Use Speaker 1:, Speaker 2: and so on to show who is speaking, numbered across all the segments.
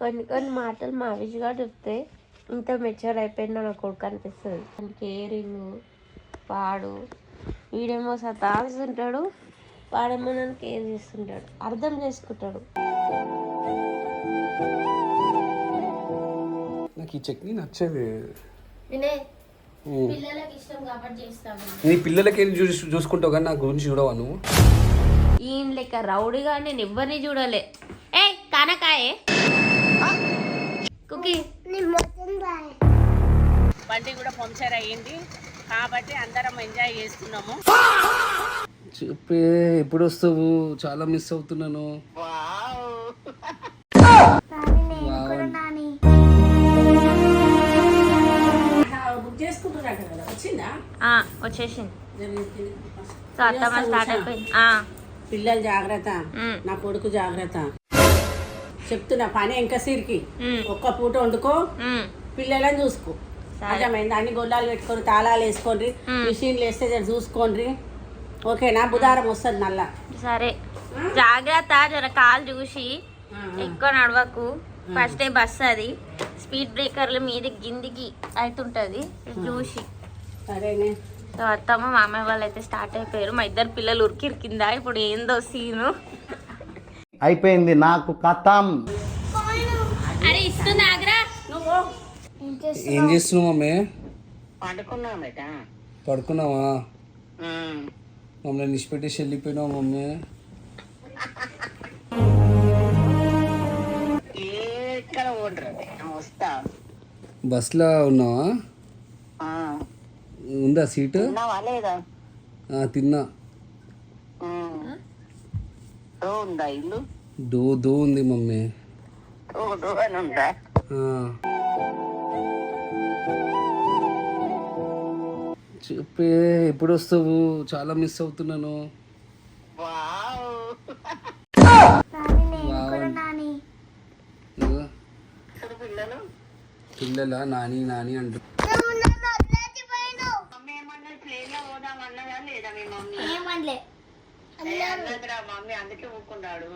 Speaker 1: కొన్ని కొన్ని మాటలు మా అవిష్గా చెప్తే ఇంత మెచ్యూర్ అయిపోయిందో నా కొడుకు అనిపిస్తుంది. అండ్ కేరింగ్ వాడు వీడేమో సతాస్తుంటాడు, వాడేమో నన్ను కేర్ చేస్తుంటాడు, అర్థం చేసుకుంటాడు.
Speaker 2: నాకు ఈ చట్నీ నచ్చదు.
Speaker 1: పిల్లలకి ఇష్టం కాబట్టి చేస్తాను.
Speaker 2: నీ పిల్లలకి చూసుకుంటావు కానీ నా గురించి చూడవా నువ్వు?
Speaker 1: ఈయన లెక్క రౌడీగా నేను ఎవరిని చూడలే. ఏ కానకాయే కుకి
Speaker 3: బండి కూడా పంక్చర్ అయ్యింది కాబట్టి అందరం ఎంజాయ్ చేస్తున్నాము.
Speaker 2: చెప్పే ఎప్పుడు వస్తావు? చాలా మిస్ అవుతున్నాను.
Speaker 3: బుక్ చేసుకుంటున్నాడు కదా, వచ్చిందా?
Speaker 1: వచ్చేసింది. సో అత్తమ్మ స్టార్ట్ అయిపోయింది.
Speaker 3: పిల్లలు జాగ్రత్త, నా కొడుకు జాగ్రత్త. చెప్తున్నా పని ఇంకా సిరికి ఒక్క పూట వండుకో, పిల్లలని చూసుకో. అర్థమైంది? అన్ని గొల్లాలు పెట్టుకొని తాళాలు వేసుకోండి, మిషన్లు వేస్తే చూసుకోండి. ఓకేనా? బుధారం వస్తుంది మళ్ళా.
Speaker 1: సరే జాగ్రత్త, జర కాలు చూసి ఎక్కువ నడవకు. ఫస్ట్ డే బస్ అది, స్పీడ్ బ్రేకర్లు మీది గిందికి అవుతుంటది చూసి.
Speaker 3: సరేనే.
Speaker 1: సో అత్తమ్మ మామయ్య వాళ్ళు అయితే స్టార్ట్ అయిపోయారు. మా ఇద్దరు పిల్లలు ఉరికిరి కింద. ఇప్పుడు ఏందో సీను
Speaker 4: అయిపోయింది నాకు కథం.
Speaker 1: అరే ఇస్తుంది ఆగ్రా.
Speaker 3: నువ్వు
Speaker 2: ఏం చేస్తున్నావు మమ్మీ?
Speaker 3: పడుకున్నావు.
Speaker 2: పడుకున్నావా? మమ్మల్ని నిష్పెట్టేసి వెళ్ళిపోయినావు మమ్మీ. బస్లో ఉన్నావా? ఉందా సీటు? తిన్నా. దో ఉంది మమ్మీ. చెప్పే ఎప్పుడు వస్తావు? చాలా మిస్ అవుతున్నాను. పిల్లలా నాని నాని అంటు.
Speaker 3: అందుకే ఊరుకున్నాడు.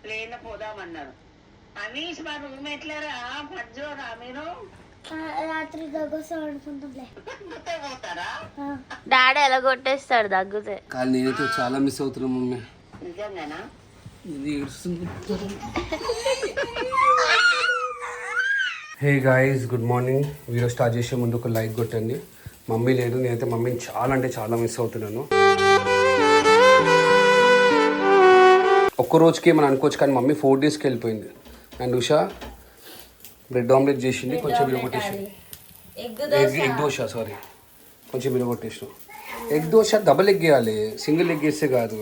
Speaker 3: ప్లేన్ పోదామన్నాడు. అనీష్ మా రూమ్ ఎట్లారా? పజ్జోరా మీరు?
Speaker 5: రాత్రి దగ్గు ఆడుకుంటాంలే.
Speaker 3: పోతారా?
Speaker 1: డాడీ ఎలా కొట్టేస్తాడు దగ్గుతే.
Speaker 2: కానీ నేనైతే చాలా మిస్ అవుతున్నా మమ్మీ.
Speaker 3: నిజంగానా?
Speaker 2: ఇది ఏడుస్తుంది. Hey guys, good morning. Video start చేసే ముందు ఒక లైక్ కొట్టండి. మమ్మీ లేదు, నేనైతే మమ్మీని చాలా అంటే చాలా మిస్ అవుతున్నాను. ఒక్క రోజుకి మనం అనుకోవచ్చు కానీ మమ్మీ 4 డేస్కి వెళ్ళిపోయింది. అండ్ ఉషా బ్రెడ్ ఆమ్లెట్ చేసింది, కొంచెం విరగొట్టేసింది. ఎగ్ దోశ, సారీ, కొంచెం విరగొట్టేసిన. ఎగ్ దోశ డబుల్ ఎగ్ వేయాలి, సింగిల్ ఎగ్ వేస్తే కాదు.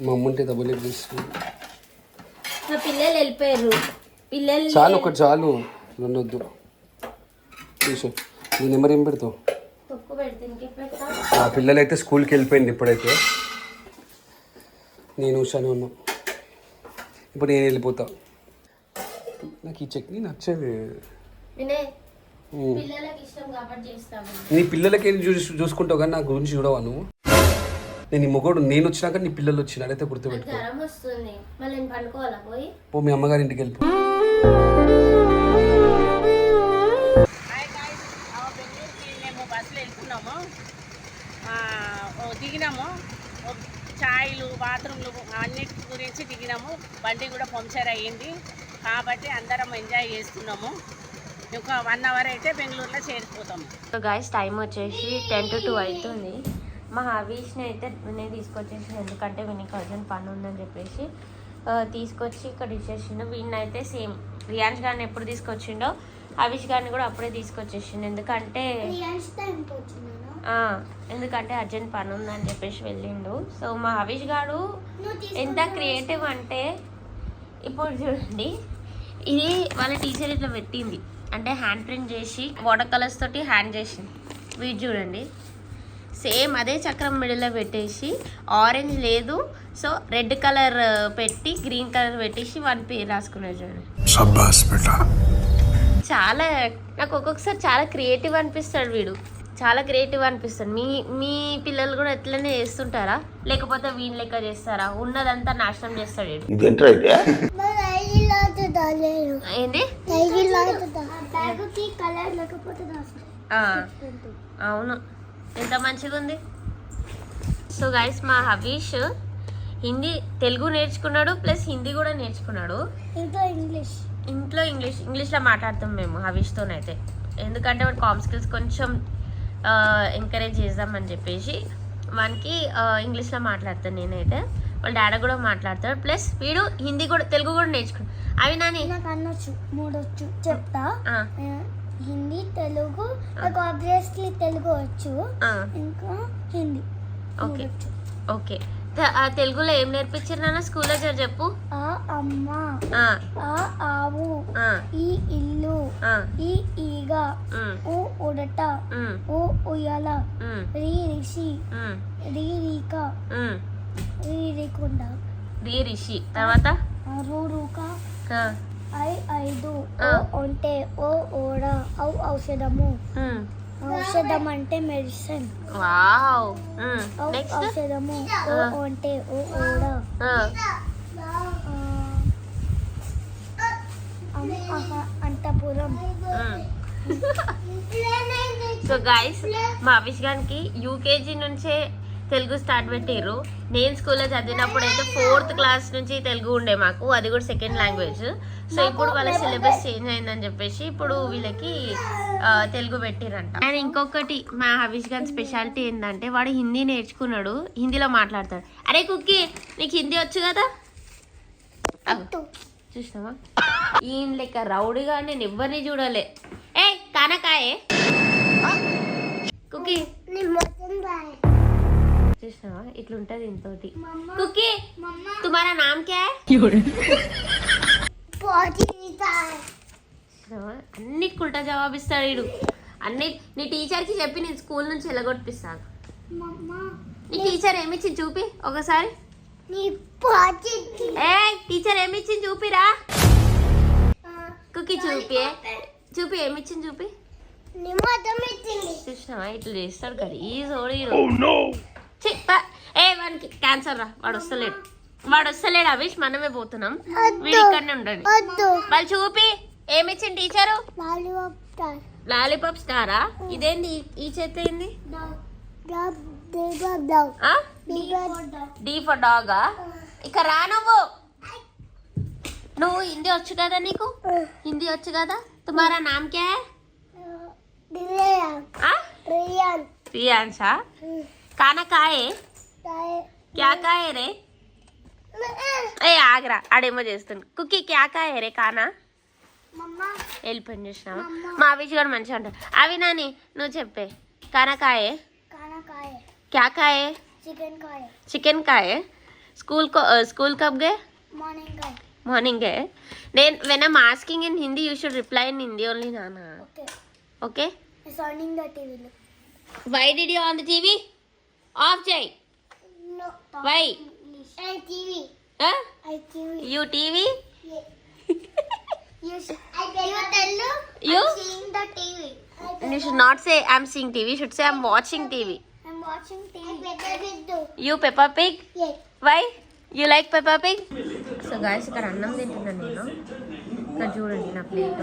Speaker 2: మా అమ్మ ఉంటే డబుల్ ఎగ్ వేస్తుంది.
Speaker 1: పిల్లలు వెళ్ళిపోయారు. పిల్లలు
Speaker 2: చాలు, ఒకటి చాలు, రెండు వద్దు. చూసు నీ నెంబర్ ఏం పెడతావు? ఆ పిల్లలు అయితే స్కూల్కి వెళ్ళిపోయింది. ఇప్పుడైతే నేను ఉషానే ఉన్నా. ఇప్పుడు నేను వెళ్ళిపోతా. నాకు ఈ చట్నీ నచ్చదు. నీ పిల్లలకి చూసుకుంటావు కానీ నా గురించి చూడవా నువ్వు? నేను ఈ మొగోడు నేను వచ్చినాక నీ పిల్లలు వచ్చిన అయితే గుర్తుపెట్టుకో. పో మీ అమ్మగారి ఇంటికి వెళ్ళిపో.
Speaker 3: మేము బస్సులో వెళ్తున్నాము, దిగినాము. ఛాయ్లు, బాత్రూమ్లు అన్నిటి గురించి దిగినాము. బండి కూడా పంక్చర్ అయ్యింది కాబట్టి అందరం ఎంజాయ్ చేస్తున్నాము. ఒక 1 అవర్ అయితే బెంగళూరులో చేరిపోతాము.
Speaker 1: సో గైస్ టైం వచ్చేసి 10 to 2 అవుతుంది. మా హవీష్ని అయితే నేను తీసుకొచ్చేసి, ఎందుకంటే వీనికి అర్జెంట్ పని ఉందని చెప్పేసి తీసుకొచ్చి ఇక్కడ ఇచ్చేసిండు. వీడిని అయితే సేమ్ రియాన్స్ గారిని ఎప్పుడు తీసుకొచ్చిండో హవీష్ గారిని కూడా అప్పుడే తీసుకొచ్చేసిండు. ఎందుకంటే అర్జెంట్ పని ఉందని చెప్పేసి వెళ్ళిండు. సో మా హవీష్ గారు ఎంత క్రియేటివ్ అంటే, ఇప్పుడు చూడండి, ఇది వాళ్ళ టీచర్ ఇట్లా పెట్టింది అంటే హ్యాండ్ ప్రింట్ చేసి వాటర్ కలర్స్ తోటి హ్యాండ్ చేసింది. వీటి చూడండి, సేమ్ అదే చక్రం మిడిల్లో పెట్టేసి ఆరెంజ్ లేదు, సో రెడ్ కలర్ పెట్టి గ్రీన్ కలర్ పెట్టేసి 1 పేరు రాసుకున్నారు చూడండి. చాలా నాకు ఒక్కొక్కసారి చాలా క్రియేటివ్ అనిపిస్తాడు వీడు. చాలా క్రియేటివ్ అనిపిస్తుంది. మీ మీ పిల్లలు కూడా ఎట్లనే చేస్తుంటారా, లేకపోతే వీళ్ళ లెక్క చేస్తారా? ఉన్నదంతా నాశనం చేస్తాడు వీడు. ఏంది అవును, ఎంత మంచిగా ఉంది. సో గైస్, మా హవీష్ తెలుగు నేర్చుకున్నాడు, ప్లస్ హిందీ కూడా నేర్చుకున్నాడు. ఇంట్లో ఇంగ్లీష్లో మాట్లాడతాం మేము హవీష్తోనైతే, ఎందుకంటే వాడు కామ్ స్కిల్స్ కొంచెం ఎంకరేజ్ చేద్దామని చెప్పేసి వానికి ఇంగ్లీష్లో మాట్లాడతాను నేనైతే. వాళ్ళ డాడీ కూడా మాట్లాడతాడు, ప్లస్ వీడు హిందీ కూడా తెలుగు కూడా నేర్చుకున్నాడు. అవి నాని
Speaker 5: నాకు అన్నొచ్చు, 3 వచ్చు చెప్తా. హిందీ, తెలుగు, నాకు ఆబ్వియస్లీ తెలుగు వచ్చు, ఇంకా హిందీ.
Speaker 1: Okay okay. తెలుగులో ఏం నేర్పించారు నాన్న స్కూల్లో? చెప్పు.
Speaker 5: ఆ అమ్మ, ఆ ఆవు, ఈ ఇల్లు, ఈ ఈగ, ఓ ఉడట, ఓ ఉయ్యాల, రీ రిషి, రీ రీక, రీ రీకుండ,
Speaker 1: రీ రిషి. తర్వాత
Speaker 5: రూ రూక, ఐ 5, ఓ ఒంటె, ఓ ఓడ, ఔ ఔషధము. ఔషధం అంటే మెడిసిన్.
Speaker 1: వావ్.
Speaker 5: ఔషధము, ఓ ఒంటె, ఓ ఓడ, అంతపురం.
Speaker 1: సో గైస్, మా అవిష్ గారికి యూకేజీ నుంచే తెలుగు స్టార్ట్ పెట్టారు. నేను స్కూల్లో చదివినప్పుడు అయితే 4th క్లాస్ నుంచి తెలుగు ఉండే మాకు, అది కూడా సెకండ్ లాంగ్వేజ్. సో ఇప్పుడు వాళ్ళ సిలబస్ చేంజ్ అయిందని చెప్పేసి ఇప్పుడు వీళ్ళకి తెలుగు పెట్టిరంట. అండ్ ఇంకొకటి మా హవీష్ గారి స్పెషాలిటీ ఏంటంటే వాడు హిందీ నేర్చుకున్నాడు, హిందీలో మాట్లాడతాడు. అరే కుక్కీ, నీకు హిందీ వచ్చు కదా? చూసినావా, ఈయన లెక్క రౌడీగా నేను ఎవరిని చూడలే. ఏ కానకాయే కుక్కీ, చూసినావా ఇట్లుంటది ఇంతోటి. కుక్కీ, తుమారా నామ్ క్యా అన్నిటికి ఉల్టా జవాబిస్తాడు వీడు. నీ టీచర్కి చెప్పి నేను స్కూల్ నుంచి ఎలగొట్టిస్తాను. నీ టీచర్ ఏమిచ్చింది చూపి ఒకసారి. ఏ టీచర్ ఏమిచ్చింది చూపిరా. కుక్కీ చూపి ఏమిచ్చింది చూపి. చూసినావా ఇట్లా చేస్తాడు కదా ఈ సోడి. ఏ వానికి క్యాన్సర్ రా, వాడు వస్తలేడు అవిష్, మనమే పోతున్నాం, వీడు ఇక్కడనే ఉండండి. వాళ్ళు చూపి ఏమిచ్చింది టీచరు. లాలీపాప్ స్టారా? ఇదేంది ఈ చేత ఏంది? డి ఫర్ డాగా. ఇక రా నువ్వు హిందీ వచ్చు కదా, నీకు హిందీ వచ్చు కదా. తుమారా నామ్ క్యా హై? रियांशा. खाना खाए क्या खाए रे? ఏ ఆగరా, ఆడేమో చేస్తుంది. కుక్కీ క్యా కాయే రే ఖానా? వెళ్ళిపోయింది చూసినావా. మా అవిష్ గారు మంచిగా అంటారు. అవి నాని నువ్వు చెప్పే. ఖానా కాయే, క్యా కాయే? चिकन खाए. स्कूल कब गए? Morning गए. Then when I'm asking in Hindi, you should reply in Hindi only, Nana. Okay?
Speaker 5: It's on the TV.
Speaker 1: Why did you on the TV? Off Jay.
Speaker 5: No.
Speaker 1: Why?
Speaker 5: I TV.
Speaker 1: Huh?
Speaker 5: I TV.
Speaker 1: You TV?
Speaker 5: Yeah. You tell
Speaker 1: You?
Speaker 5: I'm seeing the TV.
Speaker 1: And you should not say I'm seeing TV. You should say I'm watching TV.
Speaker 5: I'm watching TV. Peppa Pig too.
Speaker 1: You Peppa Pig?
Speaker 5: Yes.
Speaker 1: Why? You like Peppa Pig? So guys, ఇక్కడ అన్నం తింటున్నాను నేను. ఇక్కడ చూడండి నా plate.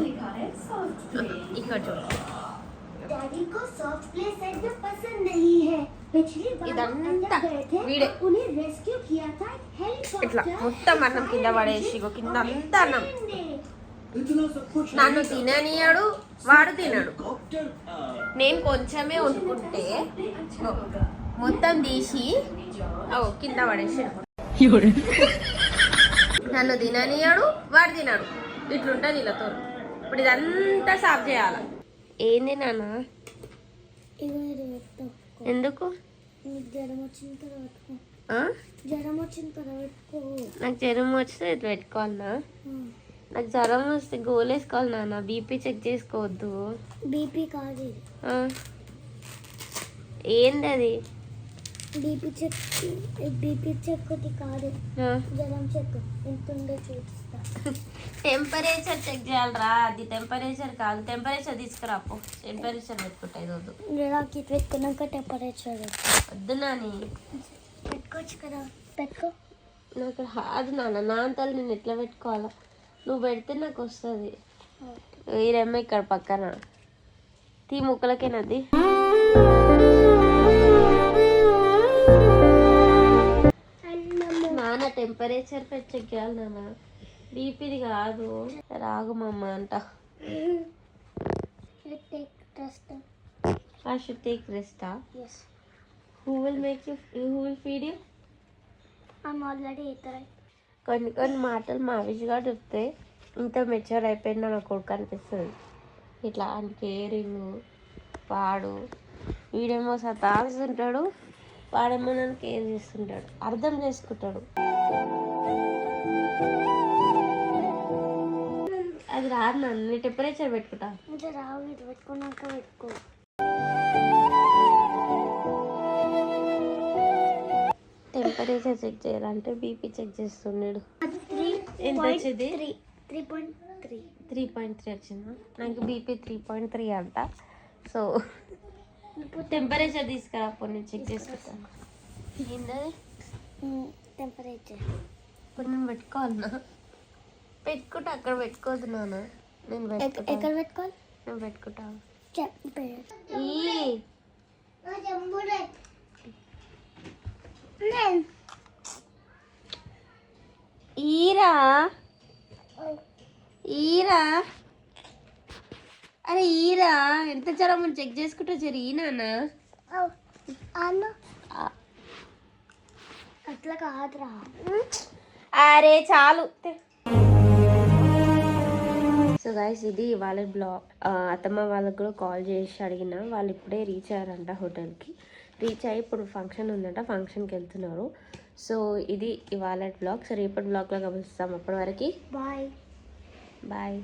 Speaker 1: ఇక్కడ చూడండి.
Speaker 5: Daddy को सॉफ्ट प्ले सेट में पसंद नहीं है. पिछली बार
Speaker 1: ఇదంతా వీడే
Speaker 5: उन्हें रेस्क्यू किया था
Speaker 1: ఇట్లా
Speaker 5: हेलीकॉप्टर.
Speaker 1: మొత్తం అన్నం కింద పడేసి ఇగో కింద అంతా అన్నం. నన్ను తిననియాడు, వాడు తినడు. నేను కొంచెమే వండుకుంటే మొత్తం తీసి కింద పడేసి నన్ను తిననియాడు, వాడు తినడు. ఇట్లుంటుంది వీళ్ళతో. ఇప్పుడు ఇదంతా సాఫ్ చేయాలి. ఏంది నాన్న? ఎందుకు?
Speaker 5: జ్వరం వచ్చిన తర్వాత
Speaker 1: నాకు జ్వరం వస్తే ఇది పెట్టుకోవాలన్నా? నాకు జ్వరం వస్తే గోలేసుకోవాలి నాన్న. బీపీ చెక్ చేసుకోవద్దు.
Speaker 5: బీపీ కాదు,
Speaker 1: ఏంది అది?
Speaker 5: బీపీ చెక్ ఒకటి కాదు, జ్వరం చెక్ ఎంత ఉందో చూపిస్తా.
Speaker 1: టెంపరేచర్ చెక్ చేయాలరా, అది టెంపరేచర్ కాదు. టెంపరేచర్ తీసుకురా పో, టెంపరేచర్ పెట్టుకుంటా వద్దు.
Speaker 5: నాకు ఇది పెట్టుకున్నాక టెంపరేచర్
Speaker 1: వద్దు నాని,
Speaker 5: పెట్టుకోవచ్చు కదా, పెట్టుకో.
Speaker 1: నాకు రాదు నాన్న, నా అంతలు నేను ఎట్లా పెట్టుకోవాలా? నువ్వు పెడితే నాకు వస్తుంది. ఈరేమో ఇక్కడ పక్కన తీ ముక్కలకేనది. నాన్న టెంపరేచర్ చెక్ చేయాలి నాన్న, బీపీది కాదు. రాగుమమ్మ అంట. I should take rest.
Speaker 5: Yes.
Speaker 1: Who will make you? Who will feed you?
Speaker 5: I'm already eating.
Speaker 1: కొన్ని మాటలు మా అవిష్గా చెప్తే ఇంత మెచ్యూర్ అయిపోయింది నా కొడుకు అనిపిస్తుంది. ఇట్లా అని కేరింగ్ వాడు, వీడేమో సతాస్తుంటాడు, వాడేమో నన్ను కేర్ చేస్తుంటాడు, అర్థం చేసుకుంటాడు. అది రాదు నన్ను, నేను టెంపరేచర్ పెట్టుకుంటా.
Speaker 5: ఇంకా రావు, ఇది పెట్టుకున్నాక పెట్టుకో.
Speaker 1: టెంపరేచర్ చెక్ చేయాలంటే బీపీ చెక్ చేస్తున్నాడు. ఎంత వచ్చింది?
Speaker 5: 3.3.
Speaker 1: 3.3 వచ్చిందా? నాకు బీపీ 3.3 అంట. సో టెంపరేచర్ తీసుకురా, అప్పుడు నేను చెక్ చేసుకుంటాను. ఏంటది
Speaker 5: టెంపరేచర్?
Speaker 1: ఇప్పుడు నేను పెట్టుకోవాలన్నా? పెట్టుకుంటా, అక్కడ పెట్టుకోవద్దు నాన్న. నేను
Speaker 5: ఎక్కడ పెట్టుకోవాలి?
Speaker 1: నేను పెట్టుకుంటా. ఈరా ఈరా, అరే ఈరా, ఎంత జ్వరం అని చెక్ చేసుకుంటా జరి ఈనా.
Speaker 5: అట్లా కాదురా.
Speaker 1: అరే చాలు. సో గైస్, ఇది వాళ్ళ బ్లాగ్. అత్తమ్మ వాళ్ళకి కూడా కాల్ చేసి అడిగిన, వాళ్ళు ఇప్పుడే రీచ్ అయ్యారంట హోటల్కి. రీచ్ అయ్యి ఇప్పుడు ఫంక్షన్ ఉందంట, ఫంక్షన్కి వెళ్తున్నారు. సో ఇది ఇవాళ బ్లాగ్. సో రేపటి బ్లాగ్లో కలుస్తాం. అప్పటి వరకు
Speaker 5: బాయ్
Speaker 1: బాయ్.